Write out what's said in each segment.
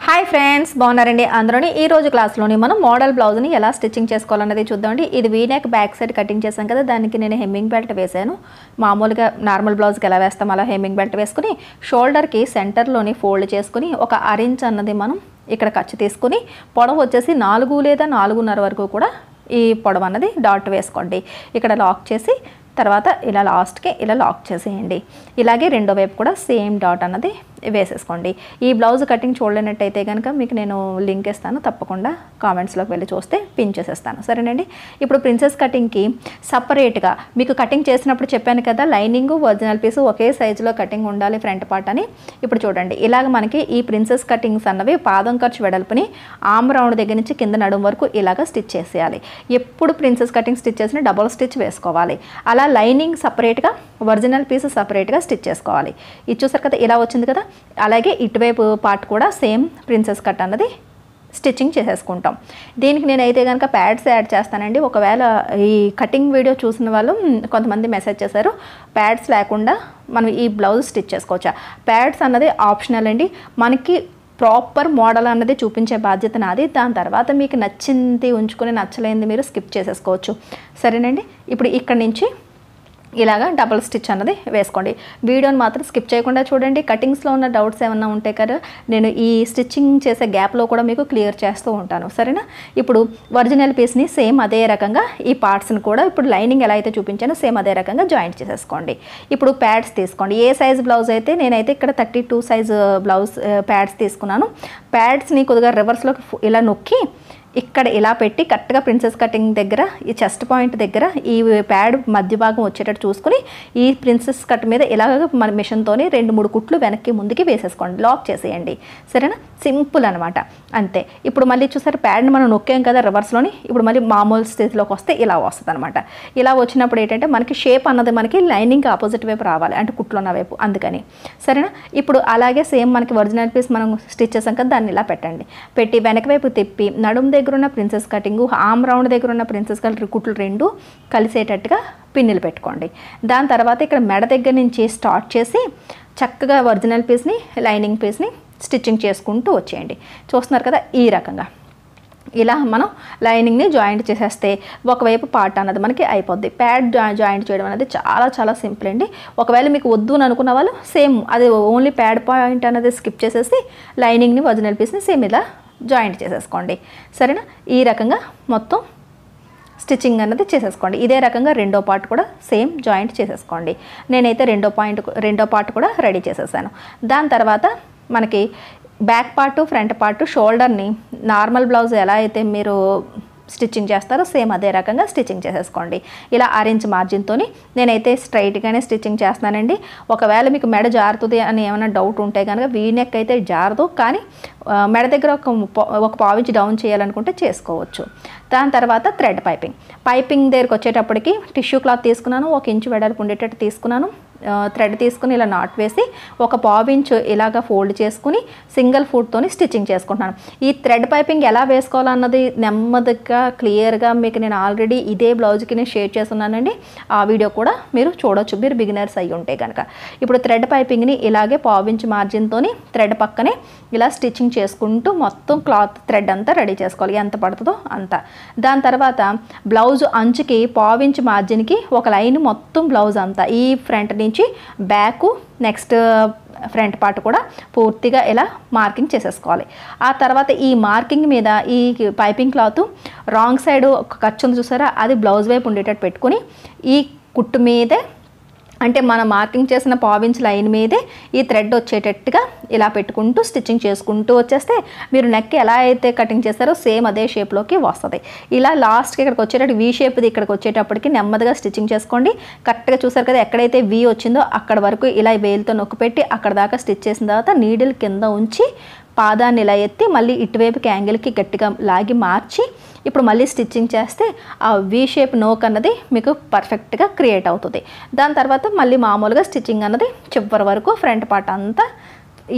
Hi friends, బాగున్నారండి అందరూని. ఈ రోజు క్లాస్లోని మనం మోడల్ బ్లౌజ్ని ఎలా స్టిచ్చింగ్ చేసుకోవాలన్నది చూద్దామండి. ఇది V neck back side cutting చేశాం కదా, దానికి నేను హెమ్మింగ్ బెల్ట్ వేసాను. మామూలుగా నార్మల్ బ్లౌజ్కి ఎలా వేస్తాం అలా హెమ్మింగ్ బెల్ట్ వేసుకుని షోల్డర్కి సెంటర్లోని ఫోల్డ్ చేసుకుని ఒక అరించ్ అన్నది మనం ఇక్కడ ఖర్చు తీసుకుని పొడవు వచ్చేసి 4 లేదా 4.5 వరకు కూడా ఈ పొడవు అన్నది డాట్ వేసుకోండి. ఇక్కడ లాక్ చేసి తర్వాత ఇలా లాస్ట్కి ఇలా లాక్ చేసేయండి. ఇలాగే రెండో వైపు కూడా సేమ్ డాట్ అన్నది వేసేసుకోండి. ఈ బ్లౌజ్ కటింగ్ చూడలేనట్టయితే కనుక మీకు నేను లింక్ ఇస్తాను, తప్పకుండా కామెంట్స్లోకి వెళ్ళి చూస్తే పిన్ చేసేస్తాను, సరేనండి. ఇప్పుడు ప్రిన్సెస్ కటింగ్కి సపరేట్గా మీకు కటింగ్ చేసినప్పుడు చెప్పాను కదా, లైనింగ్ ఒరిజినల్ పీసు ఒకే సైజులో కటింగ్ ఉండాలి ఫ్రంట్ పార్ట్ అని. ఇప్పుడు చూడండి, ఇలాగ మనకి ఈ ప్రిన్సెస్ కటింగ్స్ అన్నవి పాదం ఖర్చు వెడల్పుని ఆమ్ రౌండ్ దగ్గర నుంచి కింద నడుము వరకు ఇలాగ స్టిచ్ చేసేయాలి. ఎప్పుడు ప్రిన్సెస్ కటింగ్ స్టిచ్ చేసిన డబుల్ స్టిచ్ వేసుకోవాలి. అలా లైనింగ్ సపరేట్గా ఒరిజినల్ పీస్ సపరేట్గా స్టిచ్ చేసుకోవాలి. ఇది చూసారు కదా, ఇలా వచ్చింది కదా. అలాగే ఇటువైపు పార్ట్ కూడా సేమ్ ప్రిన్సెస్ కట్ అన్నది స్టిచ్చింగ్ చేసేసుకుంటాం. దీనికి నేనైతే కనుక ప్యాడ్స్ యాడ్ చేస్తానండి. ఒకవేళ ఈ కటింగ్ వీడియో చూసిన వాళ్ళు కొంతమంది మెసేజ్ చేశారు, ప్యాడ్స్ లేకుండా మనం ఈ బ్లౌజ్ స్టిచ్ చేసుకోవచ్చా. ప్యాడ్స్ అన్నది ఆప్షనల్ అండి. మనకి ప్రాపర్ మోడల్ అన్నది చూపించే బాధ్యత నాది. దాని తర్వాత మీకు నచ్చింది ఉంచుకొని నచ్చలేనిది మీరు స్కిప్ చేసేసుకోవచ్చు, సరేనండి. ఇప్పుడు ఇక్కడ నుంచి ఇలాగా డబుల్ స్టిచ్ అన్నది వేసుకోండి. వీడియోని మాత్రం స్కిప్ చేయకుండా చూడండి. కటింగ్స్లో ఉన్న డౌట్స్ ఏమన్నా ఉంటే కదా నేను ఈ స్టిచ్చింగ్ చేసే గ్యాప్లో కూడా మీకు క్లియర్ చేస్తూ ఉంటాను, సరేనా. ఇప్పుడు ఒరిజినల్ పీస్ని సేమ్ అదే రకంగా ఈ పార్ట్స్ని కూడా ఇప్పుడు లైనింగ్ ఎలా అయితే చూపించానో సేమ్ అదే రకంగా జాయింట్ చేసేసుకోండి. ఇప్పుడు ప్యాడ్స్ తీసుకోండి. ఏ సైజ్ బ్లౌజ్ అయితే నేనైతే ఇక్కడ 32 సైజ్ బ్లౌజ్ ప్యాడ్స్ తీసుకున్నాను. ప్యాడ్స్ని కొద్దిగా రివర్స్లోకి ఇలా నొక్కి ఇక్కడ ఇలా పెట్టి కరెక్ట్గా ప్రిన్సెస్ కటింగ్ దగ్గర ఈ చెస్ట్ పాయింట్ దగ్గర ఈ ప్యాడ్ మధ్య భాగం వచ్చేటట్టు చూసుకుని ఈ ప్రిన్సెస్ కట్ మీద ఇలాగ మన మిషన్తోని 2-3 కుట్లు వెనక్కి ముందుకి వేసేసుకోండి, లాక్ చేసేయండి, సరేనా. సింపుల్ అనమాట, అంతే. ఇప్పుడు మళ్ళీ చూసారు ప్యాడ్ని మనం నొక్కాం కదా రివర్స్లోని, ఇప్పుడు మళ్ళీ మామూలు స్థితిలోకి వస్తే ఇలా వస్తుంది అనమాట. ఇలా వచ్చినప్పుడు ఏంటంటే మనకి షేప్ అన్నది మనకి లైనింగ్ ఆపోజిట్ వైపు రావాలి, అంటే కుట్లు ఉన్న వైపు, అందుకని, సరేనా. ఇప్పుడు అలాగే సేమ్ మనకి ఒరిజినల్ పీస్ మనం స్టిచ్ చేసాం కదా, దాన్ని ఇలా పెట్టండి. పెట్టి వెనక వైపు తిప్పి నడుము దగ్గర ఉన్న ప్రిన్సెస్ కటింగ్ ఆమ్ రౌండ్ దగ్గర ఉన్న ప్రిన్సెస్ కట్ కుట్లు రెండు కలిసేటట్టుగా పిన్నులు పెట్టుకోండి. దాని తర్వాత ఇక్కడ మెడ దగ్గర నుంచి స్టార్ట్ చేసి చక్కగా ఒరిజినల్ పీస్ని లైనింగ్ పీస్ని స్టిచ్చింగ్ చేసుకుంటూ వచ్చేయండి. చూస్తున్నారు కదా, ఈ రకంగా ఇలా మనం లైనింగ్ని జాయింట్ చేసేస్తే ఒకవైపు పార్ట్ అన్నది మనకి అయిపోద్ది. ప్యాడ్ జాయింట్ చేయడం అనేది చాలా చాలా సింపుల్ అండి. ఒకవేళ మీకు వద్దు అని అనుకున్న వాళ్ళు సేమ్ అది ఓన్లీ ప్యాడ్ పాయింట్ అనేది స్కిప్ చేసేసి లైనింగ్ని ఒరిజినల్ పీస్ని సేమ్ ఇలా జాయింట్ చేసేసుకోండి, సరేనా. ఈ రకంగా మొత్తం స్టిచ్చింగ్ అన్నది చేసేసుకోండి. ఇదే రకంగా రెండో పార్ట్ కూడా సేమ్ జాయింట్ చేసేసుకోండి. నేనైతే రెండో పార్ట్ కూడా రెడీ చేసేసాను. దాని తర్వాత మనకి బ్యాక్ పార్ట్ ఫ్రంట్ పార్ట్ షోల్డర్ని నార్మల్ బ్లౌజ్ ఎలా అయితే మీరు స్టిచ్చింగ్ చేస్తారో సేమ్ అదే రకంగా స్టిచ్చింగ్ చేసేసుకోండి. ఇలా ఆరెంజ్ మార్జిన్తో నేనైతే స్ట్రైట్గానే స్టిచ్చింగ్ చేస్తున్నానండి. ఒకవేళ మీకు మెడ జారుతుంది అని ఏమైనా డౌట్ ఉంటే కనుక వీ నెక్ అయితే జారదు, కానీ మెడ దగ్గర ఒక పావించి డౌన్ చేయాలనుకుంటే చేసుకోవచ్చు. దాని తర్వాత థ్రెడ్ పైపింగ్ దగ్గరికి వచ్చేటప్పటికి టిష్యూ క్లాత్ తీసుకున్నాను, 1 ఇంచు వెడల్పు ఉండేటట్టు తీసుకున్నాను. థ్రెడ్ తీసుకుని ఇలా నాట్ వేసి ఒక పావించు ఇలాగ ఫోల్డ్ చేసుకుని సింగిల్ ఫుట్తోని స్టిచ్చింగ్ చేసుకుంటున్నాను. ఈ థ్రెడ్ పైపింగ్ ఎలా వేసుకోవాలన్నది నెమ్మదిగా క్లియర్గా మీకు నేను ఆల్రెడీ ఇదే బ్లౌజ్కి నేను షేర్ చేస్తున్నానండి. ఆ వీడియో కూడా మీరు చూడొచ్చు, మీరు బిగినర్స్ అయ్యి ఉంటే కనుక. ఇప్పుడు థ్రెడ్ పైపింగ్ని ఇలాగే పావించు మార్జిన్తోని థ్రెడ్ పక్కనే ఇలా స్టిచ్చింగ్ చేసుకుంటూ మొత్తం క్లాత్ థ్రెడ్ అంతా రెడీ చేసుకోవాలి, ఎంత పడుతుందో అంత. దాని తర్వాత బ్లౌజ్ అంచుకి పావించు మార్జిన్కి ఒక లైన్ మొత్తం బ్లౌజ్ అంతా ఈ ఫ్రంట్ నుంచి బ్యాక్ నెక్స్ట్ ఫ్రంట్ పార్ట్ కూడా పూర్తిగా ఇలా మార్కింగ్ చేసేసుకోవాలి. ఆ తర్వాత ఈ మార్కింగ్ మీద ఈ పైపింగ్ క్లాత్ రాంగ్ సైడ్ ఒక ఖర్చు ఉంది చూసారా, అది బ్లౌజ్ వైపు ఉండేటట్టు పెట్టుకుని ఈ కుట్టు మీదే అంటే మనం మార్కింగ్ చేసిన పావించ్ లైన్ మీదే ఈ థ్రెడ్ వచ్చేటట్టుగా ఇలా పెట్టుకుంటూ స్టిచ్చింగ్ చేసుకుంటూ వచ్చేస్తే మీరు నెక్ ఎలా అయితే కటింగ్ చేస్తారో సేమ్ అదే షేప్లోకి వస్తుంది. ఇలా లాస్ట్కి ఇక్కడికి వచ్చేటట్టు వీ షేప్ది ఇక్కడికి వచ్చేటప్పటికి నెమ్మదిగా స్టిచ్చింగ్ చేసుకోండి. కరెక్ట్గా చూసారు కదా, ఎక్కడైతే వీ వచ్చిందో అక్కడ వరకు ఇలా వేలుతో నొక్కి పెట్టి అక్కడ దాకా స్టిచ్ చేసిన తర్వాత నీడిల్ కింద ఉంచి పాదాన్ని ఇలా ఎత్తి మళ్ళీ ఇటువైపుకి యాంగిల్కి గట్టిగా లాగి మార్చి ఇప్పుడు మళ్ళీ స్టిచ్చింగ్ చేస్తే ఆ వీ షేప్ నోక్ అన్నది మీకు పర్ఫెక్ట్గా క్రియేట్ అవుతుంది. దాని తర్వాత మళ్ళీ మామూలుగా స్టిచ్చింగ్ అన్నది చివరి వరకు ఫ్రంట్ పార్ట్ అంతా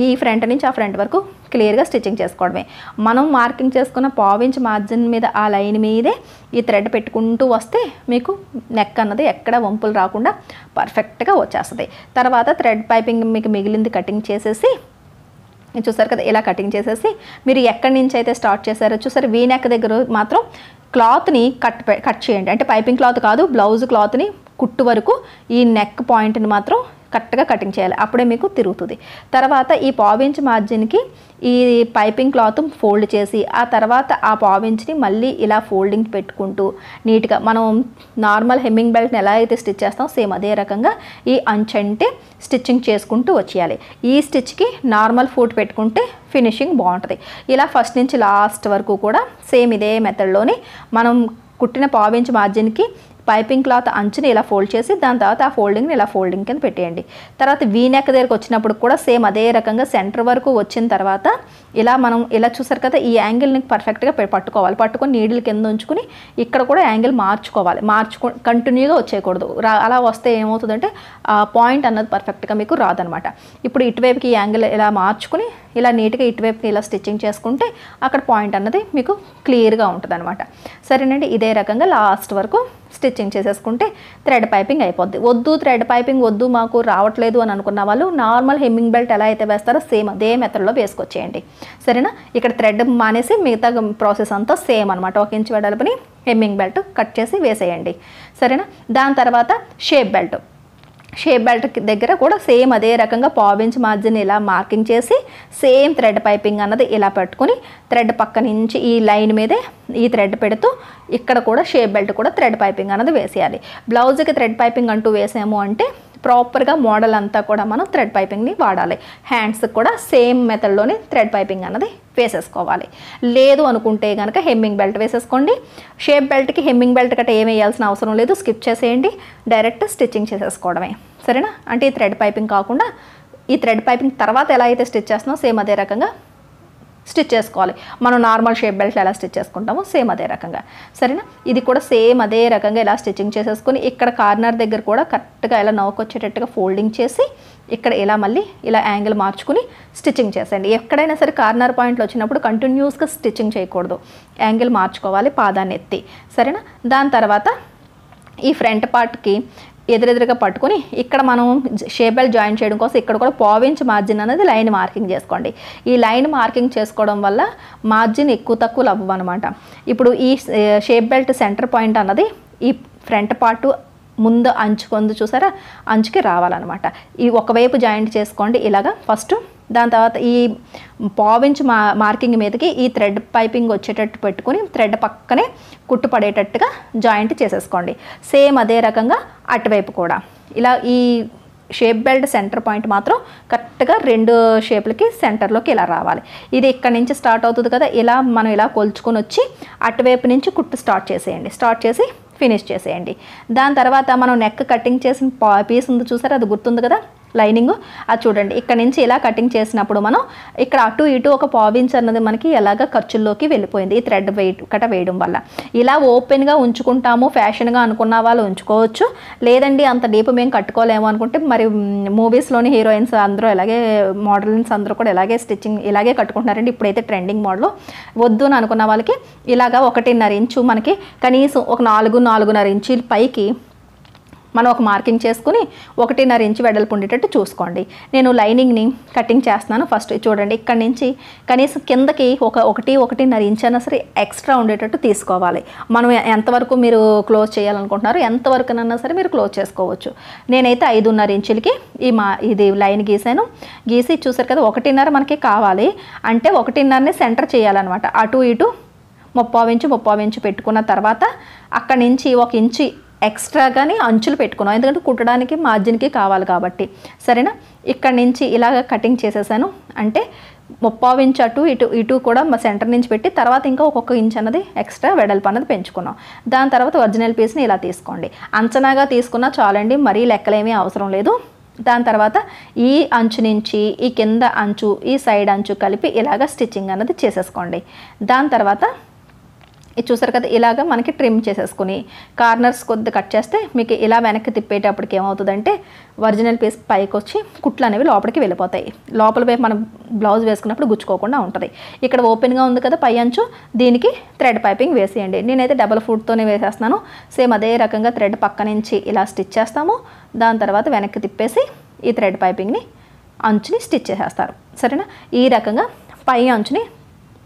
ఈ ఫ్రంట్ నుంచి ఆ ఫ్రంట్ వరకు క్లియర్గా స్టిచ్చింగ్ చేసుకోవడమే. మనం మార్కింగ్ చేసుకున్న పావించ్ మార్జిన్ మీద ఆ లైన్ మీదే ఈ థ్రెడ్ పెట్టుకుంటూ వస్తే మీకు నెక్ అన్నది ఎక్కడ వంపులు రాకుండా పర్ఫెక్ట్గా వచ్చేస్తుంది. తర్వాత థ్రెడ్ పైపింగ్ మీకు మిగిలింది కటింగ్ చేసేసి చూసారు కదా, ఇలా కటింగ్ చేసేసి మీరు ఎక్కడి నుంచి అయితే స్టార్ట్ చేశారో చూసారు వీ నెక్ దగ్గర మాత్రం క్లాత్ని కట్ చేయండి. అంటే పైపింగ్ క్లాత్ కాదు, బ్లౌజ్ క్లాత్ని కుట్టు వరకు ఈ నెక్ పాయింట్ని మాత్రం కరెక్ట్గా కటింగ్ చేయాలి. అప్పుడే మీకు తిరుగుతుంది. తర్వాత ఈ పావించ్ మార్జిన్కి ఈ పైపింగ్ క్లాత్ ఫోల్డ్ చేసి ఆ తర్వాత ఆ పావించ్ని మళ్ళీ ఇలా ఫోల్డింగ్ పెట్టుకుంటూ నీట్గా మనం నార్మల్ హెమ్మింగ్ బెల్ట్ని ఎలా అయితే స్టిచ్ చేస్తాం సేమ్ అదే రకంగా ఈ అంచంటే స్టిచ్చింగ్ చేసుకుంటూ వచ్చేయాలి. ఈ స్టిచ్కి నార్మల్ ఫూట్ పెట్టుకుంటే ఫినిషింగ్ బాగుంటుంది. ఇలా ఫస్ట్ నుంచి లాస్ట్ వరకు కూడా సేమ్ ఇదే మెథడ్లోని మనం కుట్టిన పావించ్ మార్జిన్కి పైపింగ్ క్లాత్ అంచుని ఇలా ఫోల్డ్ చేసి దాని తర్వాత ఆ ఫోల్డింగ్ని ఇలా ఫోల్డింగ్ కింద పెట్టేయండి. తర్వాత వీ నెక్ దగ్గరికి వచ్చినప్పుడు కూడా సేమ్ అదే రకంగా సెంటర్ వరకు వచ్చిన తర్వాత ఇలా మనం ఇలా చూసారు కదా, ఈ యాంగిల్ని పర్ఫెక్ట్గా పట్టుకోవాలి. పట్టుకొని నీడిల్ కింద ఉంచుకుని ఇక్కడ కూడా యాంగిల్ మార్చుకోవాలి. కంటిన్యూగా వచ్చేయకూడదు. అలా వస్తే ఏమవుతుందంటే ఆ పాయింట్ అన్నది పర్ఫెక్ట్గా మీకు రాదనమాట. ఇప్పుడు ఇటువైపుకి ఈ యాంగిల్ ఇలా మార్చుకుని ఇలా నీట్గా ఇటువైపుకి ఇలా స్టిచ్చింగ్ చేసుకుంటే అక్కడ పాయింట్ అన్నది మీకు క్లియర్గా ఉంటుంది అనమాట. సరేనండి, ఇదే రకంగా లాస్ట్ వరకు స్టిచ్చింగ్ చేసేసుకుంటే థ్రెడ్ పైపింగ్ అయిపోద్ది. వద్దు థ్రెడ్ పైపింగ్ వద్దు మాకు రావట్లేదు అని అనుకున్న వాళ్ళు నార్మల్ హెమ్మింగ్ బెల్ట్ ఎలా అయితే వేస్తారో సేమ్ అదే మెథడ్లో వేసుకొచ్చేయండి. సరేనా, ఇక్కడ థ్రెడ్ మానేసి మిగతా ప్రాసెస్ అంతా సేమ్ అనమాట. 1 ఇంచ్ వెడల్పుని హెమ్మింగ్ బెల్ట్ కట్ చేసి వేసేయండి. సరేనా, దాని తర్వాత షేప్ బెల్ట్ దగ్గర కూడా సేమ్ అదే రకంగా పావించ్ మార్జిన్ ఇలా మార్కింగ్ చేసి సేమ్ థ్రెడ్ పైపింగ్ అన్నది ఇలా పెట్టుకుని థ్రెడ్ పక్క నుంచి ఈ లైన్ మీదే ఈ థ్రెడ్ పెడుతూ ఇక్కడ కూడా షేప్ బెల్ట్ కూడా థ్రెడ్ పైపింగ్ అన్నది వేసేయాలి. బ్లౌజ్కి థ్రెడ్ పైపింగ్ అంటూ వేసాము అంటే ప్రాపర్గా మోడల్ అంతా కూడా మనం థ్రెడ్ పైపింగ్ని వాడాలి. హ్యాండ్స్కి కూడా సేమ్ మెథడ్లోనే థ్రెడ్ పైపింగ్ అన్నది వేసేసుకోవాలి. లేదు అనుకుంటే కనుక హెమ్మింగ్ బెల్ట్ వేసేసుకోండి. షేప్ బెల్ట్కి హెమ్మింగ్ బెల్ట్ గట్రా ఏమి వేయాల్సిన అవసరం లేదు, స్కిప్ చేసేయండి, డైరెక్ట్ స్టిచ్చింగ్ చేసేసుకోవడమే. సరేనా, అంటే ఈ థ్రెడ్ పైపింగ్ కాకుండా ఈ థ్రెడ్ పైపింగ్ తర్వాత ఎలా అయితే స్టిచ్ చేస్తున్నామో సేమ్ అదే రకంగా స్టిచ్ చేసుకోవాలి. మనం నార్మల్ షేప్ బెల్ట్ ఎలా స్టిచ్ చేసుకుంటామో సేమ్ అదే రకంగా. సరేనా, ఇది కూడా సేమ్ అదే రకంగా ఇలా స్టిచ్చింగ్ చేసేసుకొని ఇక్కడ కార్నర్ దగ్గర కూడా కరెక్ట్గా ఇలా నవ్వుకొచ్చేటట్టుగా ఫోల్డింగ్ చేసి ఇక్కడ ఇలా మళ్ళీ ఇలా యాంగిల్ మార్చుకుని స్టిచ్చింగ్ చేసేయండి. ఎక్కడైనా సరే కార్నర్ పాయింట్లు వచ్చినప్పుడు కంటిన్యూస్గా స్టిచ్చింగ్ చేయకూడదు, యాంగిల్ మార్చుకోవాలి పాదాన్ని ఎత్తి. సరేనా, దాని తర్వాత ఈ ఫ్రంట్ పార్ట్కి ఎదురెదురుగా పట్టుకొని ఇక్కడ మనం షేప్ బెల్ట్ జాయిన్ చేయడం కోసం ఇక్కడ కూడా పావించ్ మార్జిన్ అనేది లైన్ మార్కింగ్ చేసుకోండి. ఈ లైన్ మార్కింగ్ చేసుకోవడం వల్ల మార్జిన్ ఎక్కువ తక్కువ అవ్వవు అనమాట. ఇప్పుడు ఈ షేప్ బెల్ట్ సెంటర్ పాయింట్ అన్నది ఈ ఫ్రంట్ పార్ట్ ముందు అంచుకొందు చూసారా, అంచుకి రావాలన్నమాట. ఈ ఒకవైపు జాయింట్ చేసుకోండి ఇలాగా ఫస్ట్. దాని తర్వాత ఈ పావించ్ మార్కింగ్ మీదకి ఈ థ్రెడ్ పైపింగ్ వచ్చేటట్టు పెట్టుకుని థ్రెడ్ పక్కనే కుట్టు పడేటట్టుగా జాయింట్ చేసేసుకోండి. సేమ్ అదే రకంగా అటువైపు కూడా ఇలా ఈ షేప్ బెల్ట్ సెంటర్ పాయింట్ మాత్రం కరెక్ట్గా 2 షేపులకి సెంటర్లోకి ఇలా రావాలి. ఇది ఇక్కడ నుంచి స్టార్ట్ అవుతుంది కదా, ఇలా మనం ఇలా కొలుచుకొని వచ్చి అటువైపు నుంచి కుట్టు స్టార్ట్ చేసేయండి. స్టార్ట్ చేసి ఫినిష్ చేసేయండి. దాని తర్వాత మనం నెక్ కటింగ్ చేసిన పీస్ ఉంది చూసారా, అది గుర్తుంది కదా లైనింగ్, అది చూడండి. ఇక్కడ నుంచి ఇలా కటింగ్ చేసినప్పుడు మనం ఇక్కడ అటు ఇటు ఒక పావించ్ అన్నది మనకి ఎలాగ ఖర్చుల్లోకి వెళ్ళిపోయింది ఈ థ్రెడ్ వేయడం వల్ల. ఇలా ఓపెన్గా ఉంచుకుంటాము ఫ్యాషన్గా అనుకున్న వాళ్ళు ఉంచుకోవచ్చు. లేదండి అంత డీప్ మేము కట్టుకోలేము అనుకుంటే మరి మూవీస్లోని హీరోయిన్స్ అందరూ ఇలాగే మోడల్స్ అందరూ కూడా ఇలాగే స్టిచ్చింగ్ ఇలాగే కట్టుకుంటున్నారండి. ఇప్పుడైతే ట్రెండింగ్ మోడల్. వద్దు అని అనుకున్న వాళ్ళకి ఇలాగా 1.5 ఇంచు మనకి కనీసం ఒక 4-4.5 ఇంచుల పైకి మనం ఒక మార్కింగ్ చేసుకుని 1.5 ఇంచు వెడల్పు ఉండేటట్టు చూసుకోండి. నేను లైనింగ్ని కటింగ్ చేస్తున్నాను. ఫస్ట్ చూడండి, ఇక్కడ నుంచి కనీసం కిందకి 1-1.5 ఇంచు అయినా సరే ఎక్స్ట్రా ఉండేటట్టు తీసుకోవాలి. మనం ఎంతవరకు మీరు క్లోజ్ చేయాలనుకుంటున్నారో ఎంతవరకునైనా సరే మీరు క్లోజ్ చేసుకోవచ్చు. నేనైతే 5.5 ఇంచులకి ఇది లైన్ గీసి చూసారు కదా, 1.5 మనకి కావాలి అంటే 1.5ని సెంటర్ చేయాలన్నమాట. అటు ఇటు 30 ఇంచు పెట్టుకున్న తర్వాత అక్కడి నుంచి 1 ఇంచు ఎక్స్ట్రాగానే అంచులు పెట్టుకున్నాం, ఎందుకంటే కుట్టడానికి మార్జిన్కి కావాలి కాబట్టి. సరేనా, ఇక్కడ నుంచి ఇలాగ కటింగ్ చేసేసాను అంటే 30 ఇంచు అటు ఇటు కూడా మా సెంటర్ నుంచి పెట్టి తర్వాత ఇంకా 1 ఇంచ్ అన్నది ఎక్స్ట్రా వెడల్పు అన్నది పెంచుకున్నాం. దాని తర్వాత ఒరిజినల్ పీస్ని ఇలా తీసుకోండి. అంచనాగా తీసుకున్నా చాలండి, మరీ లెక్కలేమీ అవసరం లేదు. దాని తర్వాత ఈ అంచు నుంచి ఈ కింద అంచు ఈ సైడ్ అంచు కలిపి ఇలాగ స్టిచ్చింగ్ అన్నది చేసేసుకోండి. దాని తర్వాత ఇది చూసారు కదా, ఇలాగ మనకి ట్రిమ్ చేసేసుకుని కార్నర్స్ కొద్ది కట్ చేస్తే మీకు ఇలా వెనక్కి తిప్పేటప్పటికి ఏమవుతుందంటే ఒరిజినల్ పీస్ పైకి వచ్చి కుట్లు అనేవి లోపలికి వెళ్ళిపోతాయి. లోపల వైపు మనం బ్లౌజ్ వేసుకున్నప్పుడు గుచ్చుకోకుండా ఉంటుంది. ఇక్కడ ఓపెన్గా ఉంది కదా పై అంచు, దీనికి థ్రెడ్ పైపింగ్ వేసేయండి. నేనైతే డబల్ ఫుట్తోనే వేసేస్తున్నాను. సేమ్ అదే రకంగా థ్రెడ్ పక్క నుంచి ఇలా స్టిచ్ చేస్తాము. దాని తర్వాత వెనక్కి తిప్పేసి ఈ థ్రెడ్ పైపింగ్ని అంచుని స్టిచ్ చేసేస్తారు. సరేనా? ఈ రకంగా పై అంచుని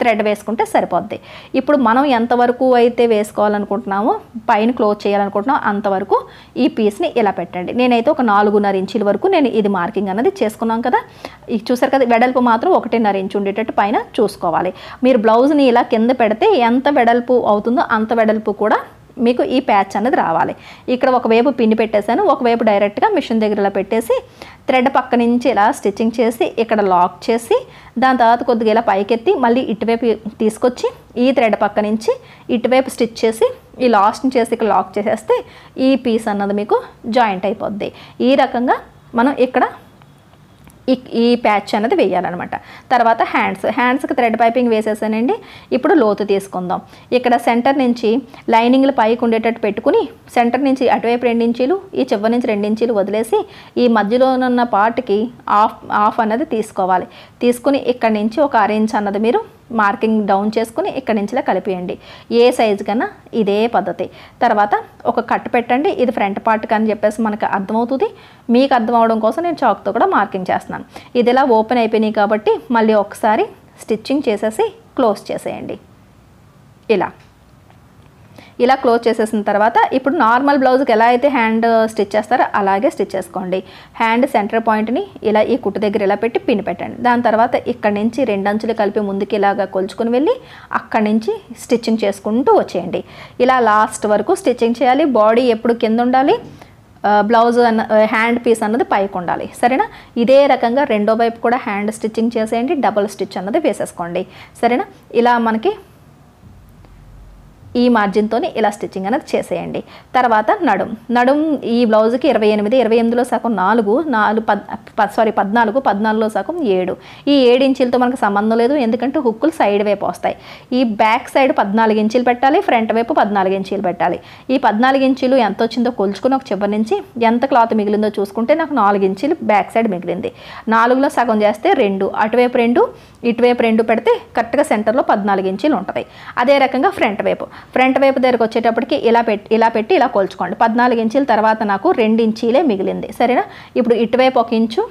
థ్రెడ్ వేసుకుంటే సరిపోద్ది. ఇప్పుడు మనం ఎంతవరకు అయితే వేసుకోవాలనుకుంటున్నామో, పైన క్లోజ్ చేయాలనుకుంటున్నామో అంతవరకు ఈ పీస్ని ఇలా పెట్టండి. నేనైతే ఒక 4.5 ఇంచుల వరకు నేను ఇది మార్కింగ్ అన్నది చేసుకున్నాం కదా. ఇది చూసారు కదా, వెడల్పు మాత్రం 1.5 ఇంచు ఉండేటట్టు పైన చూసుకోవాలి. మీరు బ్లౌజ్ని ఇలా కింద పెడితే ఎంత వెడల్పు అవుతుందో అంత వెడల్పు కూడా మీకు ఈ ప్యాచ్ అనేది రావాలి. ఇక్కడ ఒకవైపు పిన్ని పెట్టేశాను, ఒకవైపు డైరెక్ట్గా మిషన్ దగ్గర ఇలా పెట్టేసి థ్రెడ్ పక్క నుంచి ఇలా స్టిచ్చింగ్ చేసి ఇక్కడ లాక్ చేసి దాని తర్వాత కొద్దిగా ఇలా పైకెత్తి మళ్ళీ ఇటువైపు తీసుకొచ్చి ఈ థ్రెడ్ పక్క నుంచి ఇటువైపు స్టిచ్ చేసి ఈ లాస్ట్ని చేసి ఇక్కడ లాక్ చేసేస్తే ఈ పీస్ అన్నది మీకు జాయింట్ అయిపోద్ది. ఈ రకంగా మనం ఇక్కడ ఈ ప్యాచ్ అనేది వేయాలన్నమాట. తర్వాత హ్యాండ్స్కి థ్రెడ్ పైపింగ్ వేసేసానండి. ఇప్పుడు లోతు తీసుకుందాం. ఇక్కడ సెంటర్ నుంచి లైనింగ్లు పైకి ఉండేటట్టు పెట్టుకుని సెంటర్ నుంచి అటువైపు 2 ఇంచీలు, ఈ చివరి నుంచి 2 ఇంచీలు వదిలేసి ఈ మధ్యలో ఉన్న పార్ట్కి ఆఫ్ అన్నది తీసుకోవాలి. తీసుకుని ఇక్కడ నుంచి ఒక 1/2 ఇంచ్ అన్నది మీరు మార్కింగ్ డౌన్ చేసుకుని ఇక్కడి నుంచి కలిపేయండి. ఏ సైజు కన్నా ఇదే పద్ధతి. తర్వాత ఒక కట్ పెట్టండి. ఇది ఫ్రంట్ పార్ట్ అని చెప్పేసి మనకు అర్థమవుతుంది. మీకు అర్థం అవడం కోసం నేను చాక్తో కూడా మార్కింగ్ చేస్తున్నాను. ఇది ఇలా ఓపెన్ అయిపోయినాయి కాబట్టి మళ్ళీ ఒకసారి స్టిచ్చింగ్ చేసేసి క్లోజ్ చేసేయండి. ఇలా క్లోజ్ చేసేసిన తర్వాత ఇప్పుడు నార్మల్ బ్లౌజ్కి ఎలా అయితే హ్యాండ్ స్టిచ్ చేస్తారో అలాగే స్టిచ్ చేసుకోండి. హ్యాండ్ సెంటర్ పాయింట్ని ఇలా ఈ కుట్టు దగ్గర ఇలా పెట్టి పిన్ పెట్టండి. దాని తర్వాత ఇక్కడ నుంచి 2 అంచులు కలిపి ముందుకు ఇలాగా కొలుచుకుని వెళ్ళి అక్కడి నుంచి స్టిచ్చింగ్ చేసుకుంటూ వచ్చేయండి. ఇలా లాస్ట్ వరకు స్టిచ్చింగ్ చేయాలి. బాడీ ఎప్పుడు కింద ఉండాలి, బ్లౌజ్ హ్యాండ్ పీస్ అన్నది పైకి ఉండాలి. సరేనా? ఇదే రకంగా రెండో వైపు కూడా హ్యాండ్ స్టిచ్చింగ్ చేసేయండి. డబుల్ స్టిచ్ అన్నది వేసేసుకోండి. సరేనా? ఇలా మనకి ఈ మార్జిన్తోని ఇలా స్టిచ్చింగ్ అనేది చేసేయండి. తర్వాత నడుం ఈ బ్లౌజ్కి 28, 28లో సగం 14లో సగం 7. ఈ 7 ఇంచీలతో మనకు సంబంధం లేదు, ఎందుకంటే హుక్కులు సైడ్ వైపు వస్తాయి. ఈ బ్యాక్ సైడ్ 14 ఇంచీలు పెట్టాలి, ఫ్రంట్ వైపు 14 ఇంచీలు పెట్టాలి. ఈ 14 ఇంచీలు ఎంత వచ్చిందో కొలుచుకుని ఒక చివరి నుంచి ఎంత క్లాత్ మిగిలిందో చూసుకుంటే నాకు 4 ఇంచీలు బ్యాక్ సైడ్ మిగిలింది. 4లో సగం చేస్తే 2, అటువైపు 2, ఇటువైపు 2 పెడితే కరెక్ట్గా సెంటర్లో 14 ఇంచీలు ఉంటుంది. అదే రకంగా ఫ్రంట్ వైపు దగ్గరకు వచ్చేటప్పటికి ఇలా పెట్టి ఇలా కొలుచుకోండి. 14 ఇంచీల తర్వాత నాకు 2 ఇంచీలే మిగిలింది. సరేనా? ఇప్పుడు ఇటువైపు 1 ఇంచు,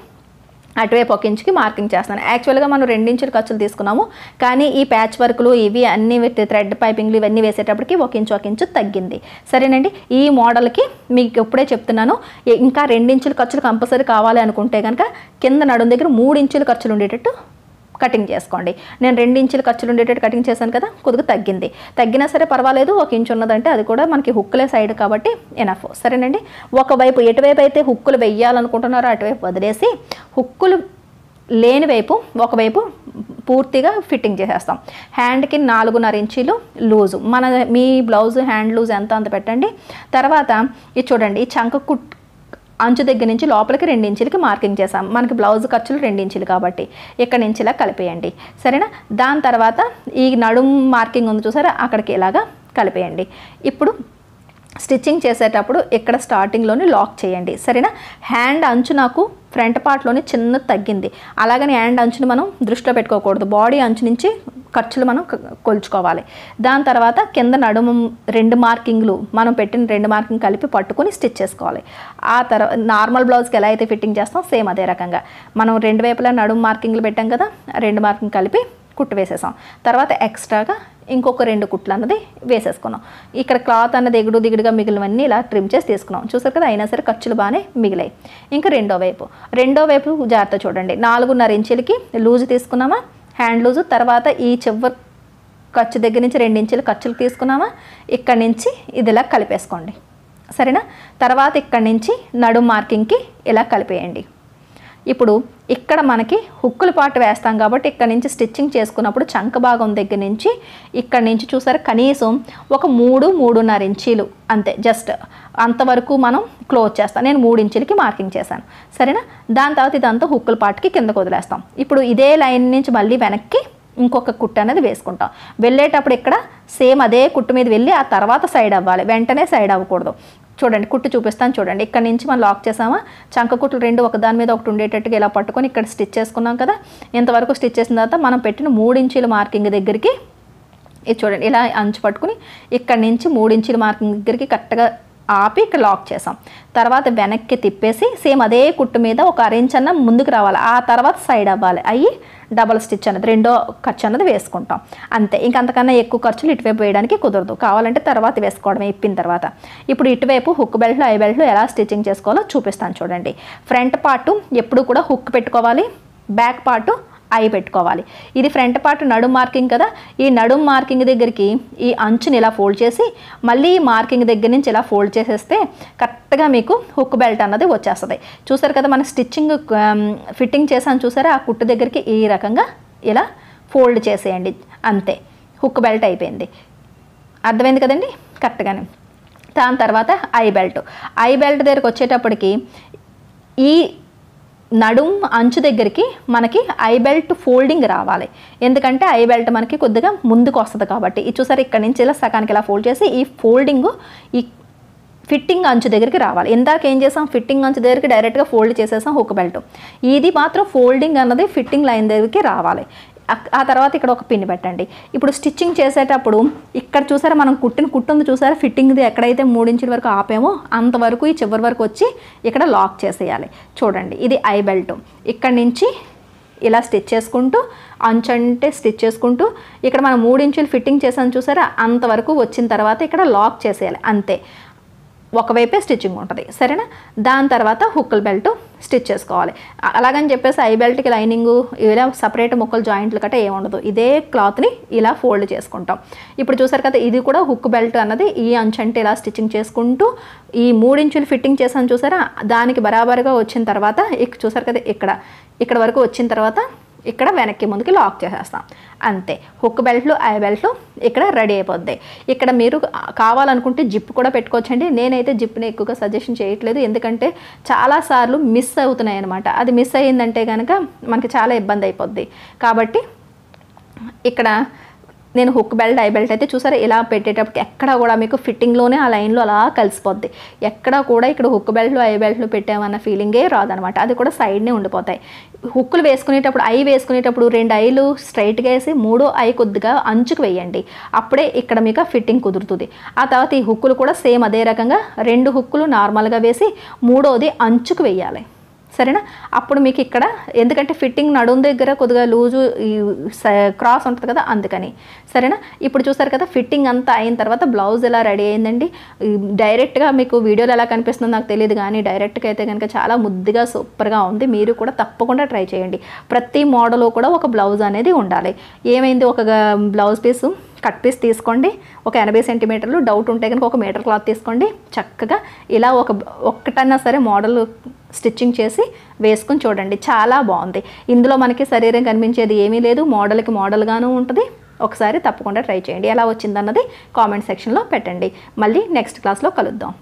అటువైపు 1 ఇంచుకి మార్కింగ్ చేస్తాను. యాక్చువల్గా మనం 2 ఇంచుల ఖర్చులు తీసుకున్నాము, కానీ ఈ ప్యాచ్ వర్క్లు ఇవి అన్ని థ్రెడ్ పైపింగ్లు ఇవన్నీ వేసేటప్పటికి 1 ఇంచు తగ్గింది. సరేనండి? ఈ మోడల్కి మీకు ఎప్పుడే చెప్తున్నాను, ఇంకా 2 ఇంచుల ఖర్చులు కంపల్సరీ కావాలి అనుకుంటే కనుక కింద నడుం దగ్గర 3 ఇంచుల ఖర్చులు ఉండేటట్టు కటింగ్ చేసుకోండి. నేను 2 ఇంచుల ఖర్చులు ఉండేటట్టు కటింగ్ చేశాను కదా, కొద్దిగా తగ్గినా సరే పర్వాలేదు. 1 ఇంచు ఉన్నదంటే అది కూడా మనకి హుక్కులే సైడ్ కాబట్టి ఎనఫ్. సరేనండి? ఒకవైపు ఎటువైపు అయితే హుక్కులు వెయ్యాలనుకుంటున్నారో అటువైపు వదిలేసి హుక్కులు లేని వైపు ఒకవైపు పూర్తిగా ఫిట్టింగ్ చేసేస్తాం. హ్యాండ్కి 4.5 ఇంచీలు లూజు, మీ బ్లౌజ్ హ్యాండ్ లూజ్ ఎంత అంత పెట్టండి. తర్వాత ఇది చూడండి, ఈ చంక అంచు దగ్గర నుంచి లోపలికి 2 ఇంచులకి మార్కింగ్ చేసాం. మనకి బ్లౌజ్ ఖర్చులు 2 ఇంచులు కాబట్టి ఇక్కడ నుంచి ఇలా కలిపేయండి. సరేనా? దాని తర్వాత ఈ నడుం మార్కింగ్ ఉంది చూసారా, అక్కడికి ఇలాగా కలిపేయండి. ఇప్పుడు స్టిచ్చింగ్ చేసేటప్పుడు ఇక్కడ స్టార్టింగ్లోని లాక్ చేయండి. సరేనా? హ్యాండ్ అంచు నాకు ఫ్రంట్ పార్ట్లోని చిన్న తగ్గింది, అలాగని హ్యాండ్ అంచుని మనం దృష్టిలో పెట్టుకోకూడదు. బాడీ అంచు నుంచి ఖర్చులు మనం కొలుచుకోవాలి. దాని తర్వాత కింద నడుము 2 మార్కింగ్లు మనం పెట్టిన 2 మార్కింగ్ కలిపి పట్టుకొని స్టిచ్ చేసుకోవాలి. ఆ తర్వాత నార్మల్ బ్లౌజ్కి ఎలా అయితే ఫిట్టింగ్ చేస్తాం సేమ్ అదే రకంగా మనం 2 వైపులా నడుము మార్కింగ్లు పెట్టాం కదా, 2 మార్కింగ్ కలిపి కుట్టు వేసేసాం. తర్వాత ఎక్స్ట్రాగా ఇంకొక 2 కుట్లు అన్నది వేసేసుకున్నాం. ఇక్కడ క్లాత్ అన్నది దిగుడుగా మిగిలినవన్నీ ఇలా ట్రిమ్ చేసి తీసుకున్నాం. చూసారు కదా, అయినా సరే ఖర్చులు బాగానే మిగిలాయి. ఇంకా రెండో వైపు జాగ్రత్త చూడండి. 4.5 ఇంచులకి లూజ్ తీసుకున్నామా, హ్యాండ్ లూజు. తర్వాత ఈ చివరి ఖర్చు దగ్గర నుంచి 2 ఇంచుల ఖర్చులు తీసుకున్నామా, ఇక్కడి నుంచి ఇది ఇలా కలిపేసుకోండి. సరేనా? తర్వాత ఇక్కడి నుంచి నడుము మార్కింగ్కి ఇలా కలిపేయండి. ఇప్పుడు ఇక్కడ మనకి హుక్కుల పాటు వేస్తాం కాబట్టి ఇక్కడ నుంచి స్టిచ్చింగ్ చేసుకున్నప్పుడు చంక భాగం దగ్గర నుంచి ఇక్కడ నుంచి చూసారు కనీసం ఒక 3-3.5 ఇంచీలు అంతే, జస్ట్ అంతవరకు మనం క్లోజ్ చేస్తాం. నేను 3 ఇంచులకి మార్కింగ్ చేశాను. సరేనా? దాని తర్వాత ఇదంతా హుక్కుల పాటుకి కిందకు వదిలేస్తాం. ఇప్పుడు ఇదే లైన్ నుంచి మళ్ళీ వెనక్కి ఇంకొక కుట్టు అనేది వేసుకుంటాం. వెళ్ళేటప్పుడు ఇక్కడ సేమ్ అదే కుట్టు మీద వెళ్ళి ఆ తర్వాత సైడ్ అవ్వాలి, వెంటనే సైడ్ అవ్వకూడదు. చూడండి, కుట్టు చూపిస్తాను చూడండి. ఇక్కడ నుంచి మనం లాక్ చేసామా, చంక కుట్లు 2 ఒకదాని మీద ఒకటి ఉండేటట్టుగా ఇలా పట్టుకొని ఇక్కడ స్టిచ్ చేసుకున్నాం కదా. ఇంతవరకు స్టిచ్ చేసిన తర్వాత మనం పెట్టిన 3 ఇంచుల మార్కింగ్ దగ్గరికి ఇది చూడండి ఇలా అంచు పట్టుకుని ఇక్కడ నుంచి 3 ఇంచుల మార్కింగ్ దగ్గరికి కరెక్ట్గా ఆపి ఇక్కడ లాక్ చేసాం. తర్వాత వెనక్కి తిప్పేసి సేమ్ అదే కుట్టు మీద ఒక అరేంజ్ అన్న ముందుకు రావాలి, ఆ తర్వాత సైడ్ అవ్వాలి, అయ్యి డబల్ స్టిచ్ అన్నది రెండో ఖర్చు అన్నది వేసుకుంటాం అంతే. ఇంకంతకన్నా ఎక్కువ ఖర్చులు ఇటువైపు వేయడానికి కుదరదు, కావాలంటే తర్వాత వేసుకోవడమే ఇప్పిన తర్వాత. ఇప్పుడు ఇటువైపు హుక్ బెల్ట్లు ఐ బెల్ట్లు ఎలా స్టిచ్చింగ్ చేసుకోవాలో చూపిస్తాను చూడండి. ఫ్రంట్ పార్ట్ ఎప్పుడు కూడా హుక్ పెట్టుకోవాలి, బ్యాక్ పార్ట్ ఐ పెట్టుకోవాలి. ఇది ఫ్రంట్ పార్ట్ నడుం మార్కింగ్ కదా, ఈ నడుం మార్కింగ్ దగ్గరికి ఈ అంచుని ఇలా ఫోల్డ్ చేసి మళ్ళీ ఈ మార్కింగ్ దగ్గర నుంచి ఇలా ఫోల్డ్ చేసేస్తే కరెక్ట్గా మీకు హుక్ బెల్ట్ అన్నది వచ్చేస్తుంది. చూసారు కదా, మన స్టిచ్చింగ్ ఫిట్టింగ్ చేసాను చూసారా, ఆ కుట్టు దగ్గరికి ఈ రకంగా ఇలా ఫోల్డ్ చేసేయండి అంతే, హుక్ బెల్ట్ అయిపోయింది. అర్థమైంది కదండి కరెక్ట్గానే. దాని తర్వాత ఐ బెల్ట్ దగ్గరికి వచ్చేటప్పటికి ఈ నడుం అంచు దగ్గరికి మనకి ఐ బెల్ట్ ఫోల్డింగ్ రావాలి, ఎందుకంటే ఐ బెల్ట్ మనకి కొద్దిగా ముందుకు వస్తుంది కాబట్టి. ఇది చూసారు, ఇక్కడ నుంచి ఇలా సగానికి ఇలా ఫోల్డ్ చేసి ఈ ఫోల్డింగ్ ఈ ఫిట్టింగ్ అంచు దగ్గరికి రావాలి. ఇందాక ఏం చేసాం, ఫిట్టింగ్ అంచు దగ్గరికి డైరెక్ట్గా ఫోల్డ్ చేసేసాం హుక్ బెల్ట్, ఇది మాత్రం ఫోల్డింగ్ అన్నది ఫిట్టింగ్ లైన్ దగ్గరికి రావాలి. ఆ తర్వాత ఇక్కడ ఒక పిన్ పెట్టండి. ఇప్పుడు స్టిచ్చింగ్ చేసేటప్పుడు ఇక్కడ చూసారా, మనం కుట్టిన కుట్టు ఉంది చూసారా, ఫిట్టింగ్ది ఎక్కడైతే 3 ఇంచుల వరకు ఆపామో అంతవరకు ఈ చివరి వరకు వచ్చి ఇక్కడ లాక్ చేసేయాలి. చూడండి, ఇది ఐ బెల్ట్. ఇక్కడ నుంచి ఇలా స్టిచ్ చేసుకుంటూ అంచంటే స్టిచ్ చేసుకుంటూ ఇక్కడ మనం 3 ఇంచులు ఫిట్టింగ్ చేసాను చూసారా, అంతవరకు వచ్చిన తర్వాత ఇక్కడ లాక్ చేసేయాలి అంతే. ఒకవైపే స్టిచ్చింగ్ ఉంటుంది, సరేనా. దాని తర్వాత హుక్కుల బెల్ట్ స్టిచ్ చేసుకోవాలి. అలాగని చెప్పేసి ఐ బెల్ట్కి లైనింగు ఇలా సపరేట్ ముక్కలు జాయింట్లు గట్రా ఏముండదు, ఇదే క్లాత్ని ఇలా ఫోల్డ్ చేసుకుంటాం. ఇప్పుడు చూసారు కదా, ఇది కూడా హుక్ బెల్ట్ అన్నది ఈ అంచంటే ఇలా స్టిచ్చింగ్ చేసుకుంటూ ఈ 3 ఇంచులు ఫిట్టింగ్ చేసాను చూసారా, దానికి బరాబరుగా వచ్చిన తర్వాత చూసారు కదా, ఇక్కడ వరకు వచ్చిన తర్వాత ఇక్కడ వెనక్కి ముందుకి లాక్ చేసేస్తాం అంతే. హుక్ బెల్ట్లు ఐ బెల్ట్లు ఇక్కడ రెడీ అయిపోద్ది. ఇక్కడ మీరు కావాలనుకుంటే జిప్ కూడా పెట్టుకోవచ్చండి. నేనైతే జిప్ని ఎక్కువగా సజెషన్ చేయట్లేదు, ఎందుకంటే చాలాసార్లు మిస్ అవుతున్నాయి అనమాట. అది మిస్ అయ్యిందంటే కనుక మనకి చాలా ఇబ్బంది అయిపోద్ది. కాబట్టి ఇక్కడ నేను హుక్ బెల్ట్ ఐ బెల్ట్ అయితే చూసారా, ఇలా పెట్టేటప్పటికి ఎక్కడ కూడా మీకు ఫిట్టింగ్లోనే ఆ లైన్లో అలా కలిసిపోద్ది. ఎక్కడ కూడా ఇక్కడ హుక్ బెల్ట్లు ఐ బెల్ట్లు పెట్టామన్న ఫీలింగే రాదనమాట, అది కూడా సైడ్నే ఉండిపోతాయి. హుక్కులు వేసుకునేటప్పుడు ఐ వేసుకునేటప్పుడు 2 ఐలు స్ట్రైట్గా వేసి 3వ ఐ కొద్దిగా అంచుకు వేయండి, అప్పుడే ఇక్కడ మీకు ఫిట్టింగ్ కుదురుతుంది. ఆ తర్వాత ఈ హుక్కులు కూడా సేమ్ అదే రకంగా 2 హుక్కులు నార్మల్గా వేసి 3వది అంచుకు వేయాలి, సరేనా. అప్పుడు మీకు ఇక్కడ ఎందుకంటే ఫిట్టింగ్ నడుం దగ్గర కొద్దిగా లూజు ఈ క్రాస్ ఉంటుంది కదా, అందుకని, సరేనా. ఇప్పుడు చూసారు కదా, ఫిట్టింగ్ అంతా అయిన తర్వాత బ్లౌజ్ ఎలా రెడీ అయిందండి. డైరెక్ట్గా మీకు వీడియోలో ఎలా కనిపిస్తుందో నాకు తెలియదు, కానీ డైరెక్ట్గా అయితే కనుక చాలా ముద్దుగా సూపర్గా ఉంది. మీరు కూడా తప్పకుండా ట్రై చేయండి. ప్రతి మోడల్లో కూడా ఒక బ్లౌజ్ అనేది ఉండాలి. ఏమైంది, ఒక బ్లౌజ్ పీసు కట్ పీస్ తీసుకోండి, ఒక 80 సెంటీమీటర్లు, డౌట్ ఉంటే కనుక 1 మీటర్ క్లాత్ తీసుకోండి. చక్కగా ఇలా ఒక్కటన్నా సరే మోడల్ స్టిచ్చింగ్ చేసి వేసుకొని చూడండి, చాలా బాగుంది. ఇందులో మనకి శరీరం కనిపించేది ఏమీ లేదు, మోడల్కి మోడల్గాను ఉంటుంది. ఒకసారి తప్పకుండా ట్రై చేయండి. ఎలా వచ్చిందన్నది కామెంట్ సెక్షన్లో పెట్టండి. మళ్ళీ నెక్స్ట్ క్లాస్లో కలుద్దాం.